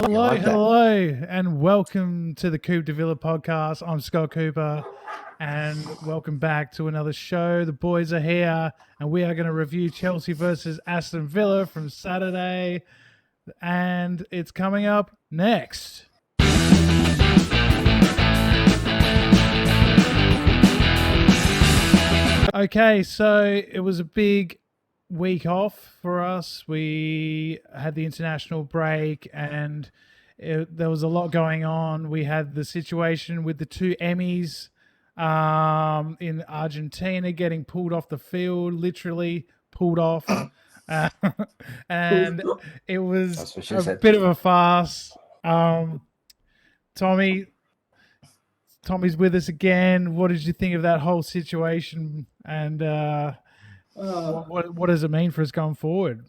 Hello, like that. hello, and welcome to the Coop de Villa podcast. I'm Scott Cooper, and welcome back to another show. The boys are here, and we are going to review Chelsea versus Aston Villa from Saturday, and it's coming up next. Okay, so it was a big week off for us. We had the international break and there was a lot going on. We had the situation with the two Emmys in Argentina getting pulled off the field, literally pulled off. Uh, and it was That's what she a said. bit of a farce. Um, Tommy, Tommy's with us again. What did you think of that whole situation? And what does it mean for us going forward?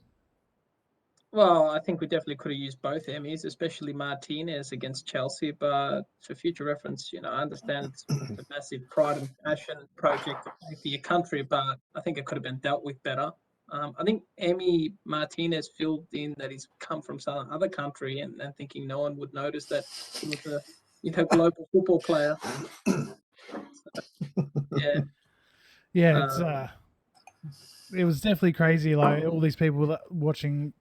Well, I think we definitely could have used both Emmys, especially Martinez against Chelsea. But for future reference, I understand it's a massive pride and passion project to play for your country, but I think it could have been dealt with better. I think Emmy Martinez filled in that he's come from some other country and thinking no one would notice that he was a global football player. Yeah. Yeah, it was definitely crazy. Like all these people watching,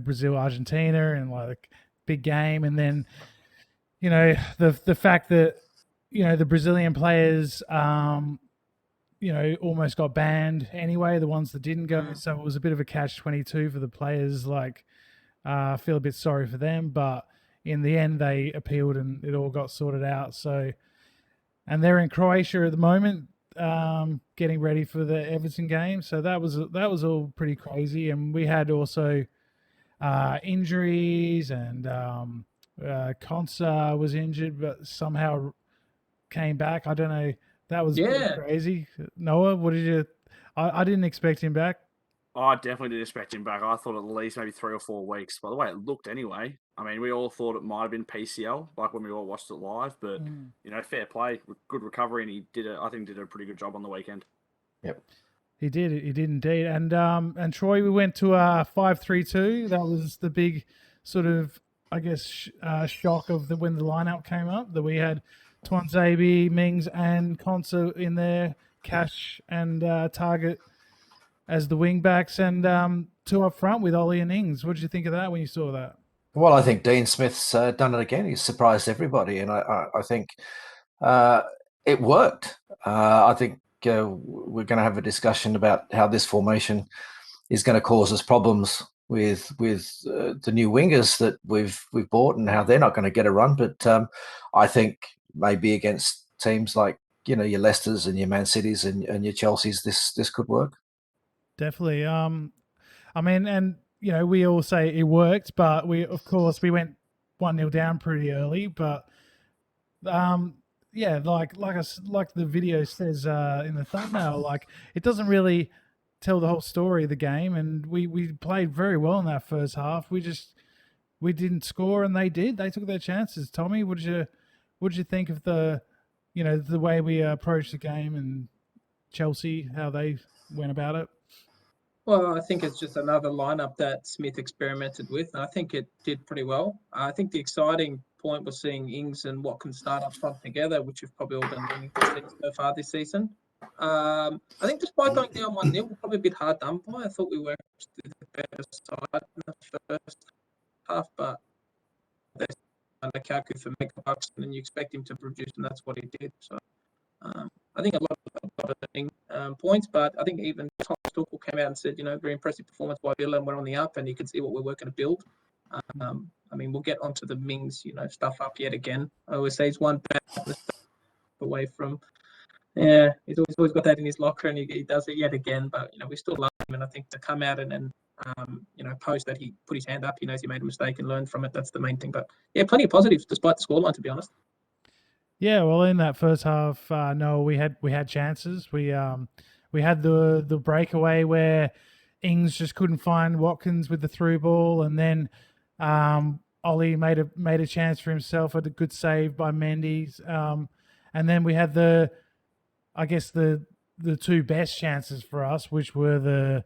Brazil, Argentina, and like big game, and then the fact that the Brazilian players almost got banned anyway. The ones that didn't go, so it was a bit of a catch-22 for the players. Like, I feel a bit sorry for them, but in the end, they appealed and it all got sorted out. So, and they're in Croatia at the moment, getting ready for the Everton game. So that was all pretty crazy, and we had also injuries, and Konsa was injured, but somehow came back. I don't know. That was pretty crazy. Noah, what did you? I didn't expect him back. I definitely didn't expect him back. I thought at least maybe 3 or 4 weeks. By the way it looked anyway. I mean, we all thought it might have been PCL, like when we all watched it live. But fair play, good recovery, and he I think did a pretty good job on the weekend. Yep, he did. He did indeed. And Troy, we went to 5-3-2. That was the big sort of, I guess, shock of when the lineup came up. That we had Twanzebe, Mings, and Konsa in there, Cash and Target as the wing backs, and two up front with Ollie and Ings. What did you think of that when you saw that? Well, I think Dean Smith's done it again. He's surprised everybody, and I think it worked. I think we're going to have a discussion about how this formation is going to cause us problems with the new wingers that we've bought and how they're not going to get a run. But I think maybe against teams like your Leicesters and your Man Cities and your Chelseas, this could work. Definitely. I mean, and we all say it worked, but we went 1-0 down pretty early. But yeah, like the video says in the thumbnail, like it doesn't really tell the whole story of the game. And we played very well in that first half. We didn't score, and they did. They took their chances. Tommy, what did you think of the way we approached the game and Chelsea, how they went about it? Well, I think it's just another lineup that Smith experimented with, and I think it did pretty well. I think the exciting point was seeing Ings and Watkins start up front together, which we've probably all been looking to see so far this season. I think despite going down 1-0, we're probably a bit hard done by. I thought we were the better side in the first half, but they under Kaku for mega bucks, and then you expect him to produce, and that's what he did. So I think a lot of points, but I think even Tom Tuchel came out and said, very impressive performance by Villa, and we're on the up, and you can see what we're working to build. I mean, we'll get onto the Mings, stuff up yet again. I always say he's one bad away from. Yeah, he's always got that in his locker, and he does it yet again. But we still love him, and I think to come out and post that he put his hand up, he knows he made a mistake and learned from it. That's the main thing. But yeah, plenty of positives despite the scoreline, to be honest. Yeah, well, in that first half, no, we had chances. We had the breakaway where Ings just couldn't find Watkins with the through ball, and then Ollie made a chance for himself at a good save by Mendy, and then we had the two best chances for us, which were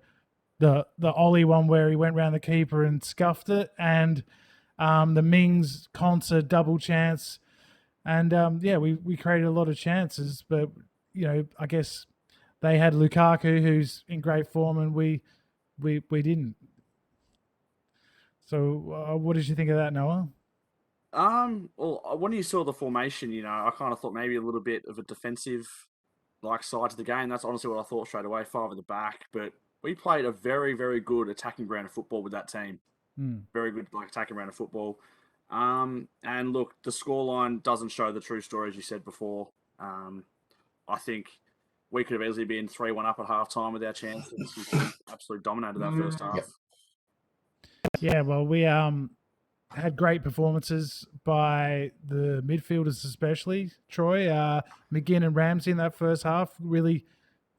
the Ollie one where he went round the keeper and scuffed it, and The Mings Concert double chance, and we created a lot of chances, but I guess they had Lukaku, who's in great form, and we didn't. So, what did you think of that, Noah? Well, when you saw the formation, I kind of thought maybe a little bit of a defensive side to the game. That's honestly what I thought straight away, 5 at the back. But we played a very, very good attacking brand of football with that team. Very good attacking brand of football. And look, the scoreline doesn't show the true story, as you said before. I think we could have easily been 3-1 up at halftime with our chances. We absolutely dominated that first half. Yeah, well, we had great performances by the midfielders, especially Troy, McGinn, and Ramsey in that first half. Really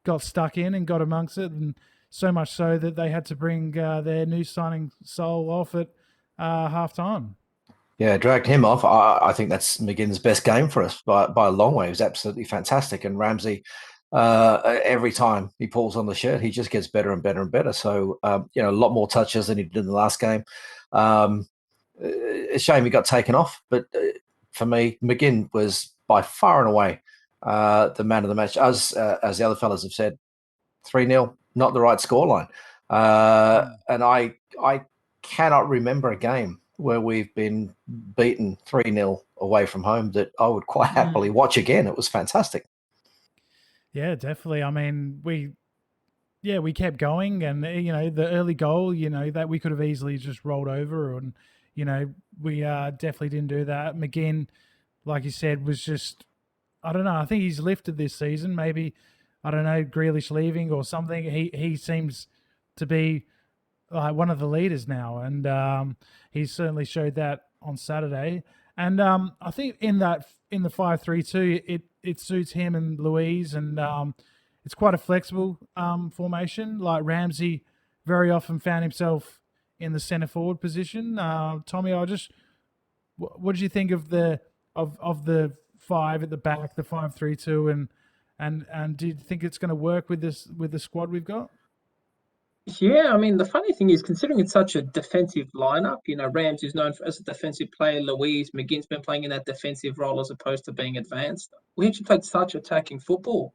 got stuck in and got amongst it, and so much so that they had to bring their new signing Sol off at half time. Yeah, dragged him off. I think that's McGinn's best game for us by a long way. He was absolutely fantastic. And Ramsey, every time he pulls on the shirt, he just gets better and better and better. So, a lot more touches than he did in the last game. It's a shame he got taken off. But for me, McGinn was by far and away the man of the match. As the other fellas have said, 3-0, not the right scoreline. And I cannot remember a game where we've been beaten 3-0 away from home that I would quite happily watch again. It was fantastic. Yeah, definitely. I mean, we kept going, and the early goal, that we could have easily just rolled over, and we definitely didn't do that. McGinn, like you said, was just, I don't know. I think he's lifted this season. Maybe, I don't know, Grealish leaving or something. He seems to be like one of the leaders now, and he certainly showed that on Saturday. And I think in the 5-3-2, it suits him and Louise, and it's quite a flexible formation. Like Ramsey very often found himself in the centre forward position. Tommy, what did you think of the 5 at the back, the 5-3-2, and do you think it's going to work with the squad we've got? Yeah, I mean, the funny thing is, considering it's such a defensive lineup, Rams is known as a defensive player. Louise McGinn's been playing in that defensive role as opposed to being advanced. We actually played such attacking football,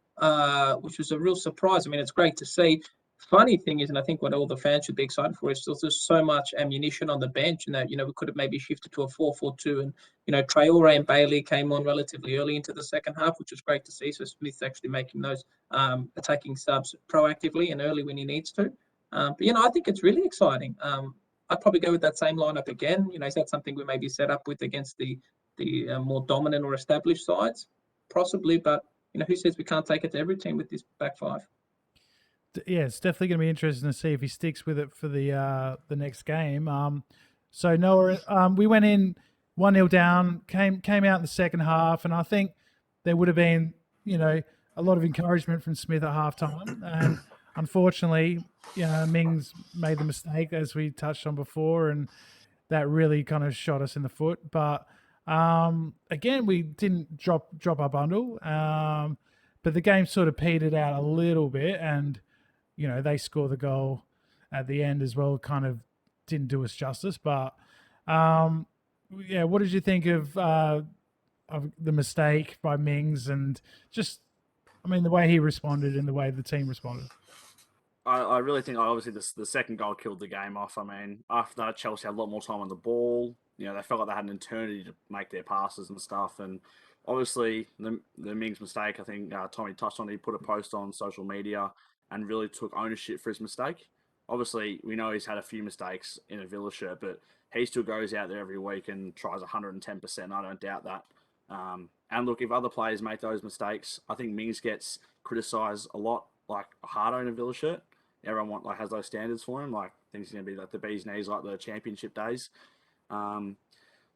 which was a real surprise. I mean, it's great to see. Funny thing is, and I think what all the fans should be excited for is there's so much ammunition on the bench, and that we could have maybe shifted to a 4-4-2, and Traore and Bailey came on relatively early into the second half, which was great to see. So Smith's actually making those attacking subs proactively and early when he needs to. But I think it's really exciting. I'd probably go with that same lineup again. Is that something we maybe set up with against the more dominant or established sides? Possibly, but who says we can't take it to every team with this back 5? Yeah, it's definitely going to be interesting to see if he sticks with it for the next game. So Noah, we went in 1-0 down, came out in the second half, and I think there would have been a lot of encouragement from Smith at halftime, and unfortunately, Mings made the mistake, as we touched on before, and that really kind of shot us in the foot. But again, we didn't drop our bundle, but the game sort of petered out a little bit, and they score the goal at the end as well. Kind of didn't do us justice, but what did you think of the mistake by Mings, and just, I mean, the way he responded and the way the team responded? I really think, obviously, the second goal killed the game off. I mean, after that, Chelsea had a lot more time on the ball. They felt like they had an eternity to make their passes and stuff. And obviously, the Mings mistake, I think Tommy touched on, he put a post on social media and really took ownership for his mistake. Obviously, we know he's had a few mistakes in a Villa shirt, but he still goes out there every week and tries 110%. I don't doubt that. And look, if other players make those mistakes, I think Mings gets criticised a lot, harder in a Villa shirt. Everyone has those standards for him, thinks he's going to be like the bee's knees, like the championship days.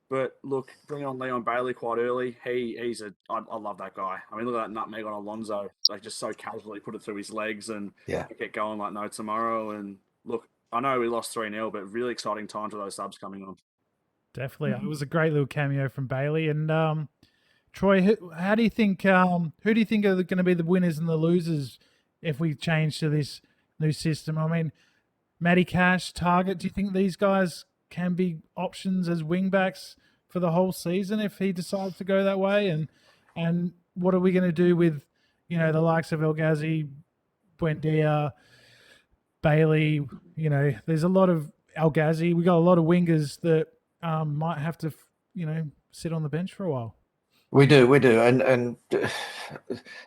But look, bringing on Leon Bailey quite early, I love that guy. I mean, look at that nutmeg on Alonso, just so casually put it through his legs and get going like no tomorrow. And look, I know we lost 3-0, but really exciting times with those subs coming on. Definitely, it was a great little cameo from Bailey. And Troy, how do you think? Who do you think are going to be the winners and the losers if we change to this new system? I mean, Matty Cash, Target. Do you think these guys can be options as wing backs for the whole season if he decides to go that way? And what are we going to do with, the likes of El Ghazi, Buendia, Bailey? There's a lot of El Ghazi. We got a lot of wingers that might have to, sit on the bench for a while. We do, and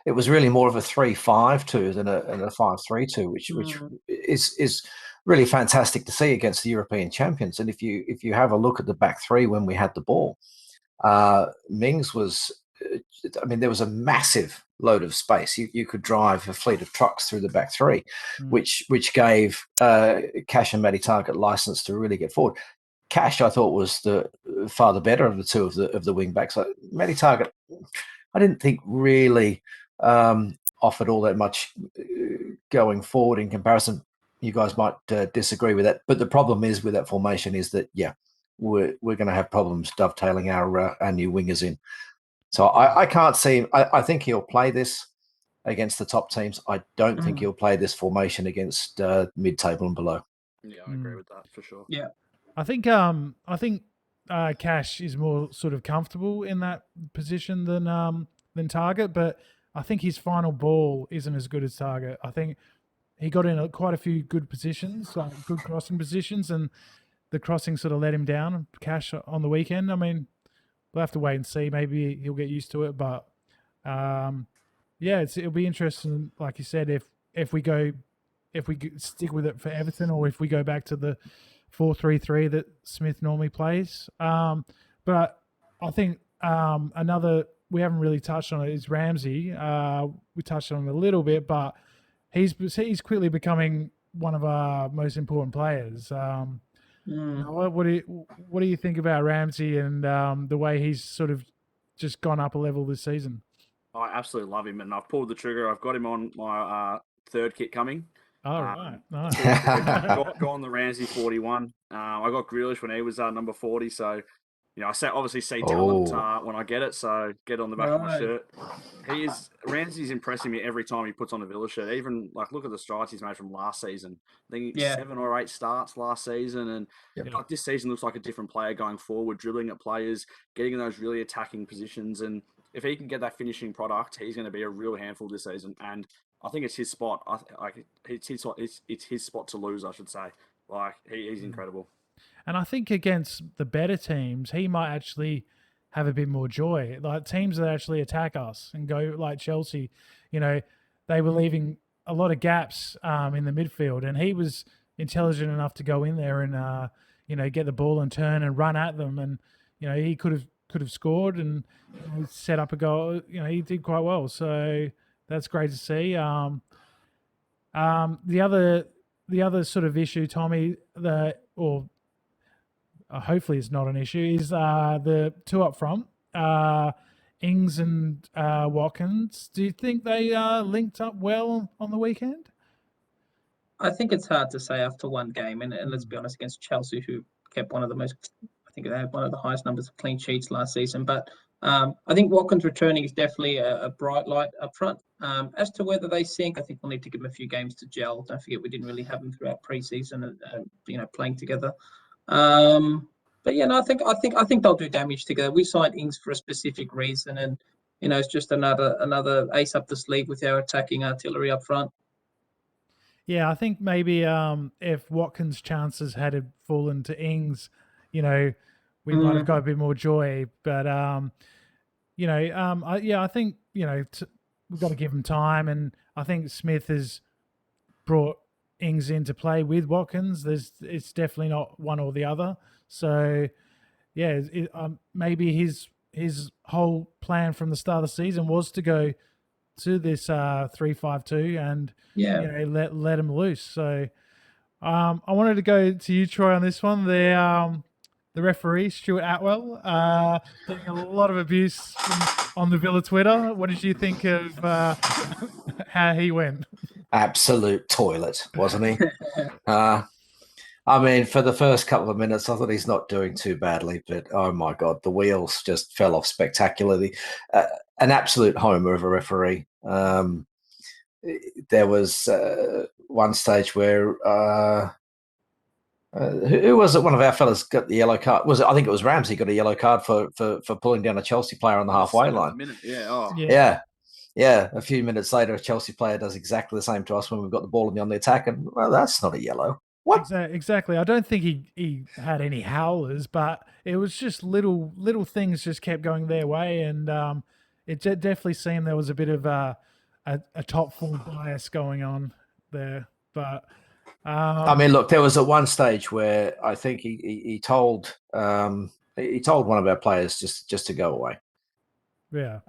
it was really more of a 3-5-2 than a 5-3-2, which is really fantastic to see against the European champions. And if you have a look at the back three when we had the ball, Mings was, there was a massive load of space. You could drive a fleet of trucks through the back three, which gave Cash and Matty Targett license to really get forward. Cash, I thought, was the far the better of the two of the wing backs. Matty Targett, I didn't think really offered all that much going forward in comparison. You guys might disagree with that, but the problem is with that formation is that we're going to have problems dovetailing our new wingers in. So I can't see. I think he'll play this against the top teams. I don't think he'll play this formation against mid-table and below. Yeah, I agree with that for sure. Yeah. I think Cash is more sort of comfortable in that position than Targett, but I think his final ball isn't as good as Targett. I think he got in quite a few good positions, good crossing positions, and the crossing sort of let him down. Cash on the weekend. We'll have to wait and see. Maybe he'll get used to it, but it'll be interesting. Like you said, if we stick with it for Everton, or if we go back to the 4-3-3 that Smith normally plays. But I think another we haven't really touched on it is Ramsey. We touched on it a little bit, but he's quickly becoming one of our most important players. What do you think about Ramsey and the way he's sort of just gone up a level this season? I absolutely love him, and I've pulled the trigger. I've got him on my third kit coming. Oh, right. Nice. got on the Ramsey 41. I got Grealish when he was number 40. So, I obviously see talent when I get it. So get on the back of my shirt. Ramsey's impressing me every time he puts on a Villa shirt. Even look at the strides he's made from last season. I think 7 or 8 starts last season, and this season looks like a different player going forward, dribbling at players, getting in those really attacking positions. And if he can get that finishing product, he's going to be a real handful this season. And I think it's his spot. It's his spot to lose, I should say. He's incredible. And I think against the better teams, he might actually have a bit more joy. Like teams that actually attack us and go like Chelsea, they were leaving a lot of gaps in the midfield, and he was intelligent enough to go in there and get the ball and turn and run at them, and he could have scored and set up a goal. He did quite well. So that's great to see. The other sort of issue, Tommy, hopefully it's not an issue, is the two up front, Ings and Watkins. Do you think they linked up well on the weekend? I think it's hard to say after one game, and let's be honest, against Chelsea, who kept I think they had one of the highest numbers of clean sheets last season. But I think Watkins returning is definitely a bright light up front. As to whether they sink, I think we'll need to give them a few games to gel. Don't forget we didn't really have them throughout pre-season and playing together. But I think they'll do damage together. We signed Ings for a specific reason, and it's just another ace up the sleeve with our attacking artillery up front. Yeah, I think maybe if Watkins' chances had fallen to Ings, we might have got a bit more joy. But I think we've got to give him time, and I think Smith has brought Ings into play with Watkins. It's definitely not one or the other. So maybe his whole plan from the start of the season was to go to this 3-5-2 and let him loose. So I wanted to go to you, Troy, on this one. The referee, Stuart Atwell, getting a lot of abuse on the Villa Twitter. What did you think of how he went? Absolute toilet, wasn't he? For the first couple of minutes, I thought he's not doing too badly, but oh my God, the wheels just fell off spectacularly. An absolute homer of a referee. There was one stage where Who was it? One of our fellas got the yellow card. Was it? I think it was Ramsey got a yellow card for pulling down a Chelsea player on the halfway line. Minute. Yeah. Oh. Yeah. A few minutes later, a Chelsea player does exactly the same to us when we've got the ball on the attack, and well, that's not a yellow. What? Exactly. I don't think he had any howlers, but it was just little things just kept going their way, and it definitely seemed there was a bit of a top full bias going on there. But I mean, look, there was at one stage where I think he told one of our players just to go away. Yeah.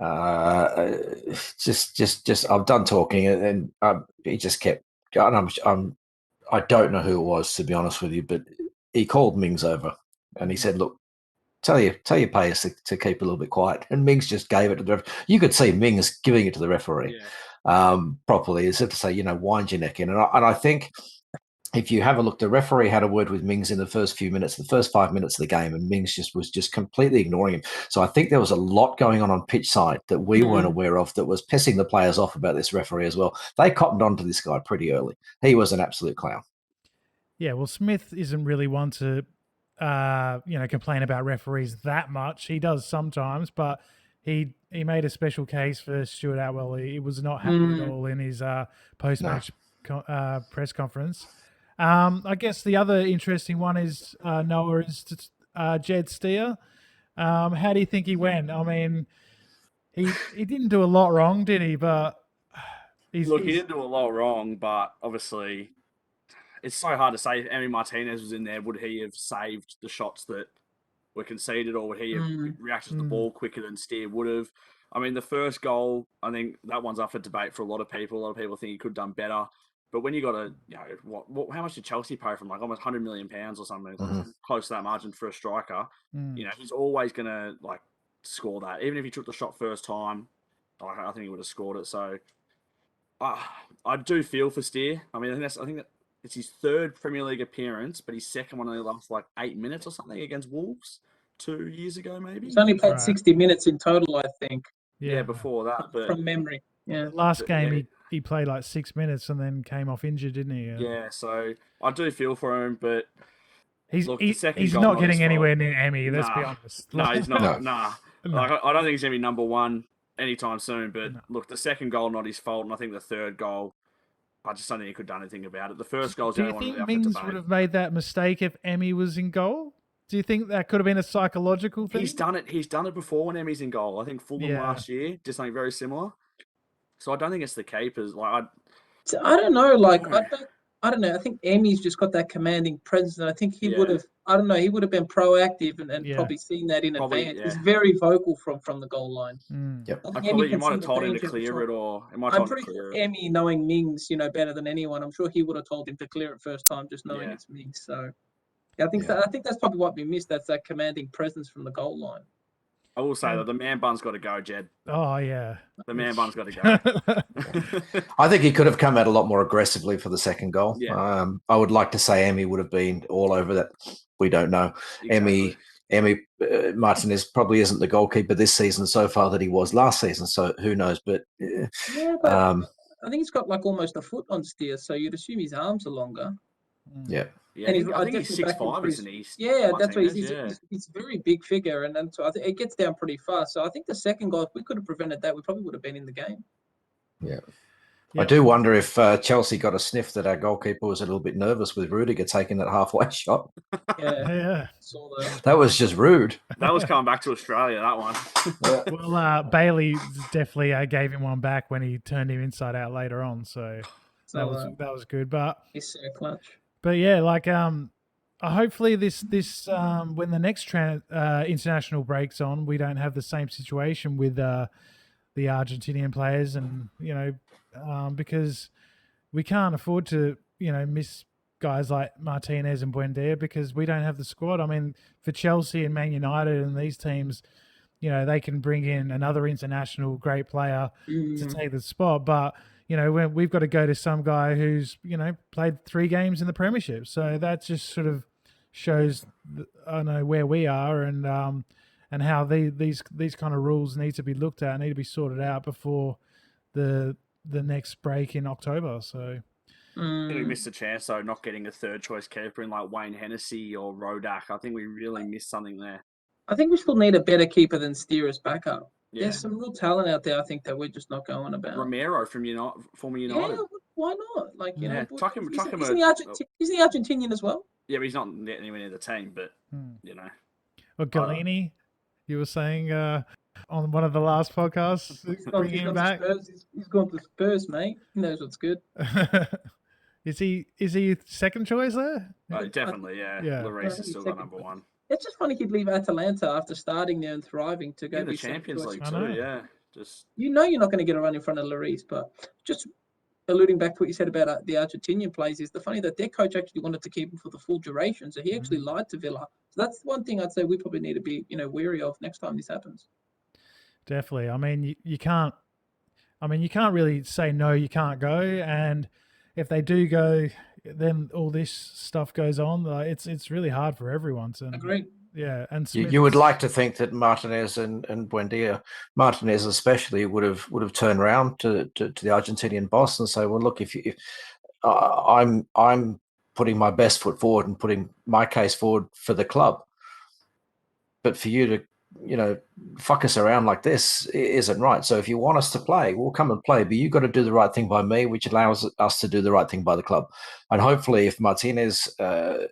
Just I'm done talking, and he just kept going. I don't know who it was, to be honest with you, but he called Mings over and he said, "Look, tell your players to keep a little bit quiet." And Mings just gave it to the ref. You could see Mings giving it to the referee properly, as if to say, wind your neck in. And I think if you have a look, the referee had a word with Mings in the first 5 minutes of the game, and Mings was completely ignoring him. So I think there was a lot going on pitch side that we weren't aware of that was pissing the players off about this referee as well. They cottoned on to this guy pretty early. He was an absolute clown. Yeah, well, Smith isn't really one to, complain about referees that much. He does sometimes, but he made a special case for Stuart Atwell. He was not happy at all in his post-match press conference. I guess the other interesting one is Noah is Jed Steer. How do you think he went? I mean, he didn't do a lot wrong, did he? But he didn't do a lot wrong, but obviously it's so hard to say if Emi Martinez was in there, would he have saved the shots that were conceded, or would he have reacted to the ball quicker than Steer would have? I mean, the first goal, I think that one's up for debate for a lot of people. A lot of people think he could have done better. But when you got a, how much did Chelsea pay from? Like almost £100 million or something, close to that margin for a striker. He's always going to score that. Even if he took the shot first time, I think he would have scored it. So I do feel for Steer. I mean, I think that it's his third Premier League appearance, but his second one only lasts 8 minutes or something against Wolves 2 years ago, maybe. He's only played 60 minutes in total, I think. Yeah, before that, but from memory. Yeah. Last game he played 6 minutes and then came off injured, didn't he? Yeah, so I do feel for him, but he's not getting anywhere near Emmy. Let's be honest. No, he's not. Nah. I don't think he's gonna be number one anytime soon. But look, the second goal not his fault, and I think the third goal, I just don't think he could have done anything about it. The first goal. Do you think Mings would have made that mistake if Emmy was in goal? Do you think that could have been a psychological thing? He's done it before when Emmy's in goal. I think Fulham last year did something very similar. So I don't think it's the keepers. I don't know. I don't know. I think Emmy's just got that commanding presence, and I think he would have. I don't know. He would have been proactive and probably seen that in advance. He's very vocal from the goal line. Yep. You might have told him to clear it, or I'm pretty sure Emmy, knowing Mings, better than anyone, I'm sure he would have told him to clear it first time, just knowing it's Mings. So I think that's probably what we missed. That's that commanding presence from the goal line. I will say that the man bun's got to go, Jed. Oh, yeah. The man bun's got to go. I think he could have come out a lot more aggressively for the second goal. Yeah. I would like to say Emmy would have been all over that. We don't know. Exactly. Emi Martinez probably isn't the goalkeeper this season so far that he was last season, so who knows? But, I think he's got almost a foot on Steer, so you'd assume his arms are longer. Yeah. Yeah, I think he's 6'5", isn't he? Yeah, that's why he's a very big figure, and so I think it gets down pretty fast. So I think the second goal, if we could have prevented that, we probably would have been in the game. Yeah. I do wonder if Chelsea got a sniff that our goalkeeper was a little bit nervous with Rudiger taking that halfway shot. Yeah. That was just rude. That was coming back to Australia, that one. Well, Bailey definitely gave him one back when he turned him inside out later on, so that was good. But he's so clutch. But yeah, hopefully this when the next international breaks on, we don't have the same situation with the Argentinian players, and because we can't afford to miss guys like Martinez and Buendia because we don't have the squad. I mean, for Chelsea and Man United and these teams, they can bring in another international great player to take the spot, but we've got to go to some guy who's, played 3 games in the Premiership. So that just sort of shows, where we are and how these kind of rules need to be looked at, need to be sorted out before the next break in October. So, I think we Mm. missed a chance though, not getting a third choice keeper in like Wayne Hennessy or Rodak. I think we really missed something there. I think we still need a better keeper than Steer as backup. Yeah. There's some real talent out there, I think, that we're just not going about. Romero from former Yeah, United. why not? Like, you Yeah, know, chuck him isn't a- isn't he Argentinian as well? Yeah, but he's not anywhere near the team. But you know, Or Galini, you were saying on one of the last podcasts, bringing him back. He's gone to Spurs, mate. He knows what's good. Is he second choice there? definitely, yeah. Yeah. Lloris is still got number one. It's just funny he'd leave Atalanta after starting there and thriving to go Yeah, to the be second Champions choice. League I too. know. Yeah, just You know you're not going to get a run in front of Lloris, but just alluding back to what you said about the Argentinian players, is the funny that their coach actually wanted to keep him for the full duration, so he actually lied to Villa. So that's one thing I'd say we probably need to be, wary of next time this happens. Definitely. I mean, you can't. I mean, you can't really say no. You can't go, and if they do go, then all this stuff goes on. Like, it's really hard for everyone. So, Agreed. yeah, and You would like to think that Martinez and Buendia, Martinez especially, would have turned around to the Argentinian boss and say, well, look, if I'm putting my best foot forward and putting my case forward for the club, but for you to fuck us around like this isn't right. So if you want us to play, we'll come and play, but you've got to do the right thing by me, which allows us to do the right thing by the club. And hopefully if Martinez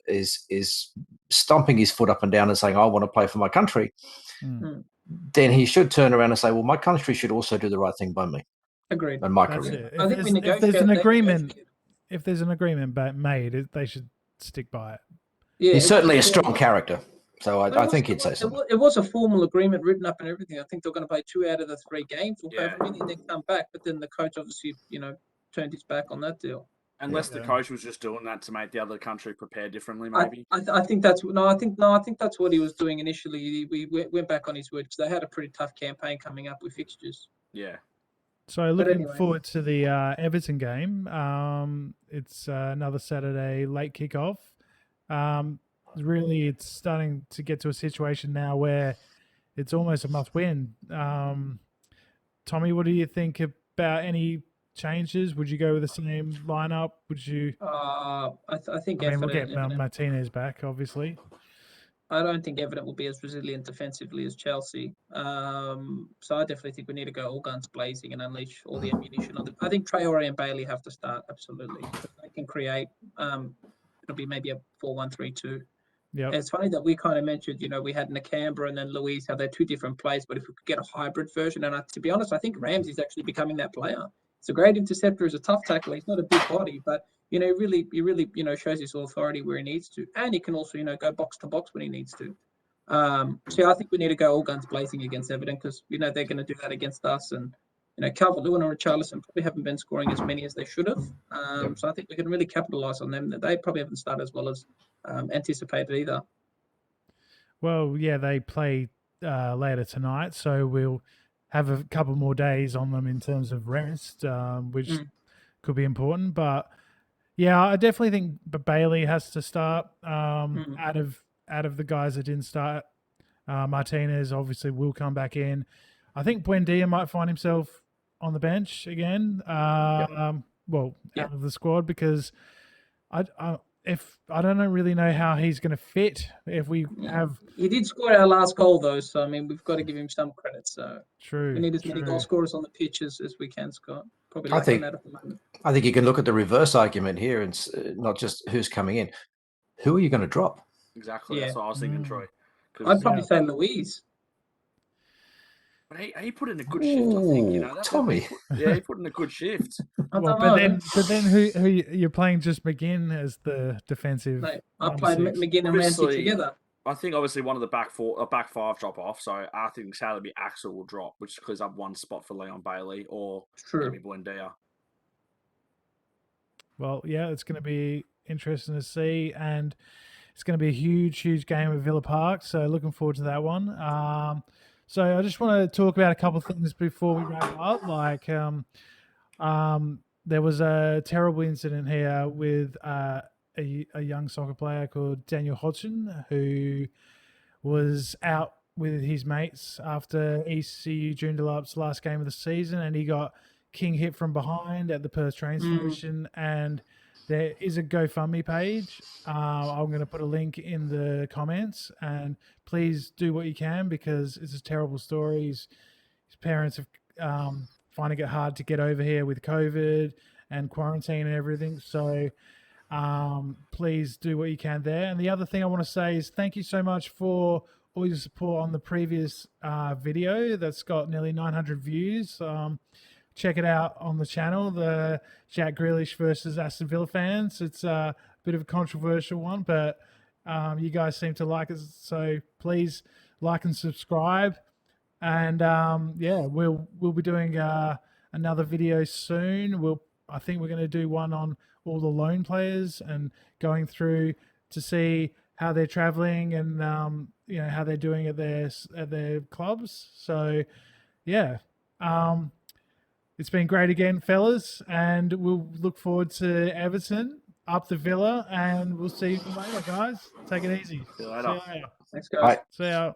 is stomping his foot up and down and saying, I want to play for my country, then he should turn around and say, well, my country should also do the right thing by me. Agreed. And my That's career. it. I think we If there's an agreement, negotiated. made, they should stick by it. Yeah, He's certainly a strong character. So I think he'd say something. It was a formal agreement written up and everything. I think they're going to play 2 out of the 3 games or Yeah. however many, and then come back. But then the coach obviously, turned his back on that deal. unless the coach was just doing that to make the other country prepare differently, maybe. I think that's I think that's what he was doing initially. We went back on his word because they had a pretty tough campaign coming up with fixtures. Yeah. So looking anyway. forward to the Everton game. It's another Saturday late kickoff. Really, it's starting to get to a situation now where it's almost a must-win. Tommy, what do you think about any changes? Would you go with the same lineup? Would you? I think I mean, we'll Everton, get Martinez back, obviously. I don't think Everton will be as resilient defensively as Chelsea. So I definitely think we need to go all guns blazing and unleash all the ammunition on them. I think Traore and Bailey have to start, absolutely. They can create, it'll be maybe a 4-1-3-2. Yeah. It's funny that we kind of mentioned, we had Nakamba and then Louise, how they're 2 different players, but if we could get a hybrid version, and to be honest, I think Ramsey's actually becoming that player. He's a great interceptor, he's a tough tackler, he's not a big body, but he really shows his authority where he needs to, and he can also go box to box when he needs to. So I think we need to go all guns blazing against Everton because they're going to do that against us, and Calvert-Lewin and Richarlison probably haven't been scoring as many as they should have. So I think we can really capitalize on them. That they probably haven't started as well as anticipated either. Well, yeah, they play later tonight, so we'll have a couple more days on them in terms of rest, which could be important. But yeah, I definitely think Bailey has to start out of the guys that didn't start. Martinez obviously will come back in. I think Buendia might find himself on the bench again. Out of the squad because I don't really know how he's going to fit if we have. He did score our last goal though, so I mean we've got to give him some credit. So True. we need as many goal scorers on the pitch as we can, Scott. Probably I think that at the moment. I think you can look at the reverse argument here and not just who's coming in. Who are you going to drop? Exactly. That's what I was thinking, Troy. I'd probably say Louise. But he put in a good shift, I think. Tommy. He put in a good shift. But then who you're playing just McGinn as the defensive? Mate, I played McGinn and Ramsey together. I think obviously one of the back 5 drop off. So I think sadly Axel will drop, which clears up one spot for Leon Bailey or maybe Buendia. Well, yeah, it's going to be interesting to see, and it's going to be a huge game at Villa Park. So looking forward to that one. So I just want to talk about a couple of things before we wrap up. Like, there was a terrible incident here with a young soccer player called Daniel Hodgson, who was out with his mates after ECU Joondalup's last game of the season, and he got king hit from behind at the Perth train station, and there is a GoFundMe page. I'm going to put a link in the comments, and please do what you can because it's a terrible story. His parents have finding it hard to get over here with COVID and quarantine and everything. So please do what you can there. And the other thing I want to say is thank you so much for all your support on the previous video that's got nearly 900 views. Check it out on the channel, the Jack Grealish versus Aston Villa fans. It's a bit of a controversial one, but you guys seem to like it. So please like and subscribe. And yeah, we'll be doing another video soon. I think we're going to do one on all the loan players and going through to see how they're traveling and you know how they're doing at their clubs. So yeah, it's been great again, fellas, and we'll look forward to Everton up the Villa, and we'll see you later, guys. Take it easy. See you later. Thanks, guys. Right. See ya.